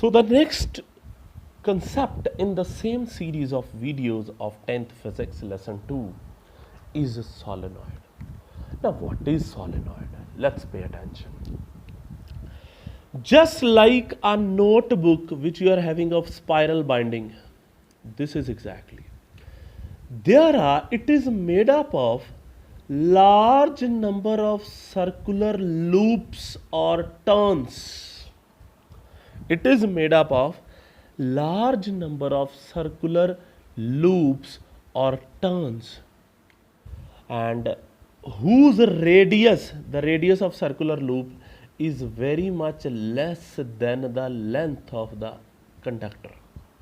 So the next concept in the same series of videos of 10th physics lesson 2 is a solenoid. Now what is solenoid? Let's pay attention. Just like a notebook which you are having of spiral binding, this is exactly. It is made up of large number of circular loops or turns. It is made up of large number of circular loops or turns, and whose radius, the radius of circular loop, is very much less than the length of the conductor,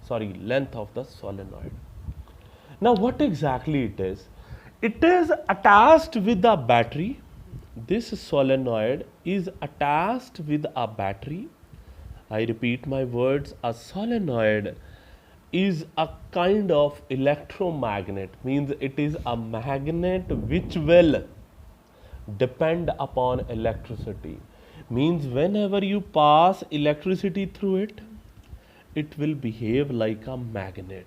length of the solenoid. Now what exactly it is? It is attached with a battery. This solenoid is attached with a battery. I repeat my words, a solenoid is a kind of electromagnet, means it is a magnet which will depend upon electricity, means whenever you pass electricity through it, it will behave like a magnet.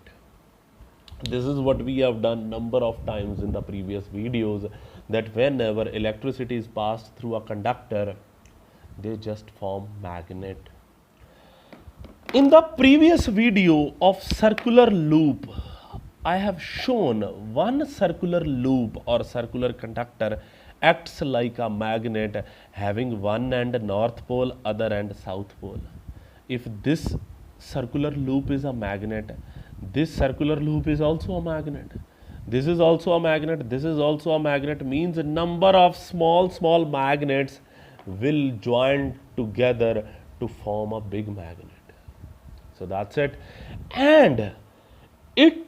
This is what we have done number of times in the previous videos, that whenever electricity is passed through a conductor, they just form magnet. In the previous video of circular loop, I have shown one circular loop or circular conductor acts like a magnet, having one end north pole, other end south pole. If this circular loop is a magnet, this circular loop is also a magnet. This is also a magnet, this is also a magnet, means a number of small magnets will join together to form a big magnet. So that's it. And it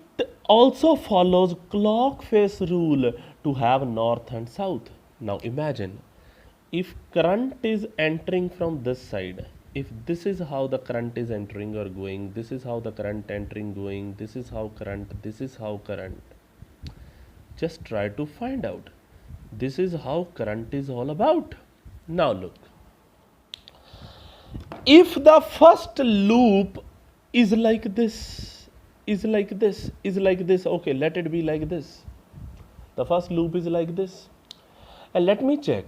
also follows clock face rule to have north and south. Now imagine, if current is entering from this side, if this is how the current is entering or going, this is how the current entering going, this is how current, this is how current. Just try to find out. This is how current is all about. Now look. If the first loop is like this, okay, let it be like this. The first loop is like this. And let me check.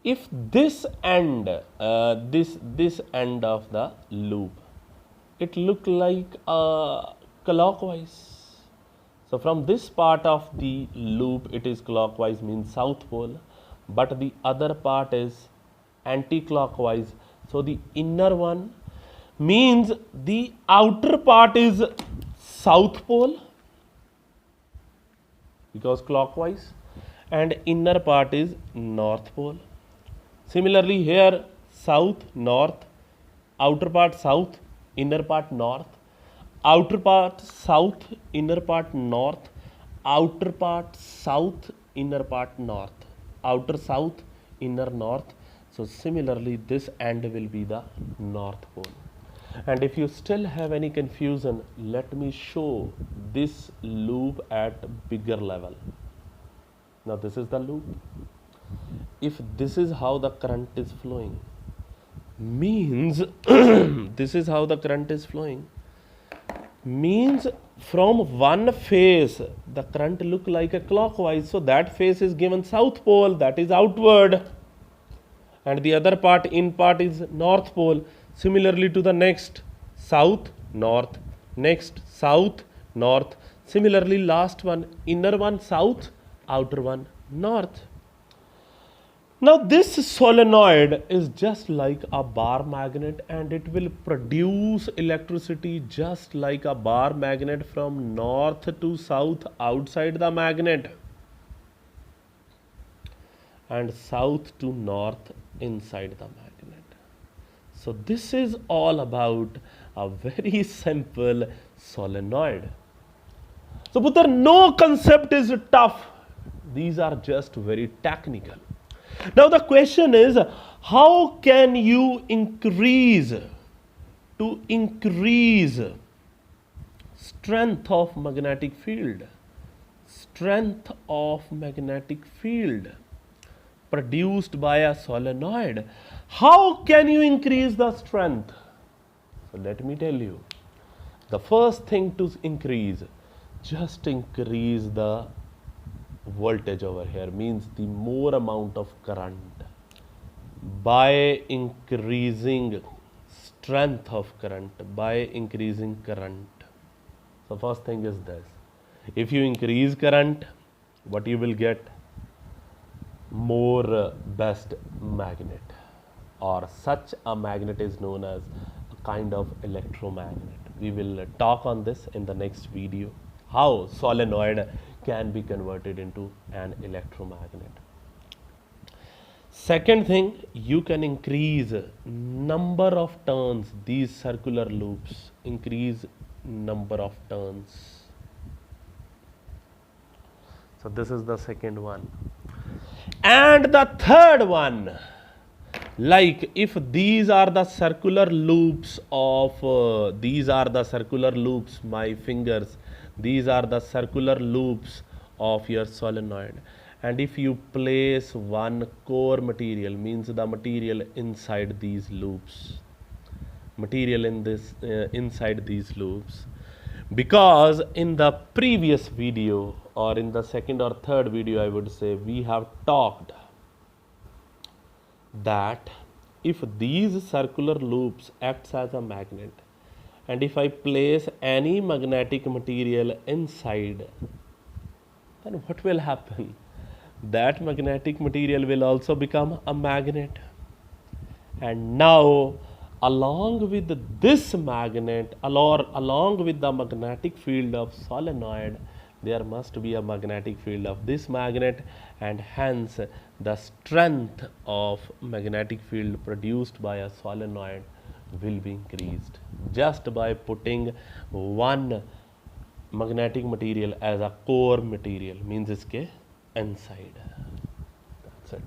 If this end, this end of the loop, it look like clockwise. So from this part of the loop, it is clockwise, means south pole, but the other part is anti-clockwise. So the inner one means the outer part is south pole because clockwise, and inner part is north pole. Similarly here, south, north, outer part south, inner part north, outer part south, inner part north, outer part south, inner part north, outer south, inner north. So similarly this end will be the north pole. And if you still have any confusion, let me show this loop at bigger level. Now this is the loop. If this is how the current is flowing, means this is how the current is flowing, means from one face the current look like a clockwise, so that face is given south pole, that is outward, and the other part, in part, is north pole. Similarly to the next, south, north, next, south, north. Similarly last one, inner one south, outer one north. Now this solenoid is just like a bar magnet, and it will produce electricity just like a bar magnet from north to south outside the magnet, and south to north inside the magnet. So this is all about a very simple solenoid. So Putra, no concept is tough. These are just very technical. Now the question is, how can you increase strength of magnetic field? Strength of magnetic field produced by a solenoid. How can you increase the strength? So let me tell you, the first thing to increase, just increase the voltage over here, means the more amount of current by increasing strength of current, by increasing current. So first thing is this, if you increase current, what you will get? More best magnet, or such a magnet is known as a kind of electromagnet. We will talk on this in the next video, how solenoid can be converted into an electromagnet. Second thing, you can increase number of turns, these circular loops, increase number of turns. So this is the second one. And the third one, like if these are the circular loops of, these are the circular loops, my fingers, these are the circular loops of your solenoid. And if you place one core material, means the material inside these loops, material in this inside these loops, because in the previous video, or in the second or third video I would say, we have talked that if these circular loops acts as a magnet, and if I place any magnetic material inside, then what will happen? That magnetic material will also become a magnet. And now along with this magnet, along with the magnetic field of solenoid, there must be a magnetic field of this magnet, and hence the strength of magnetic field produced by a solenoid will be increased just by putting one magnetic material as a core material, means iske inside. That's it.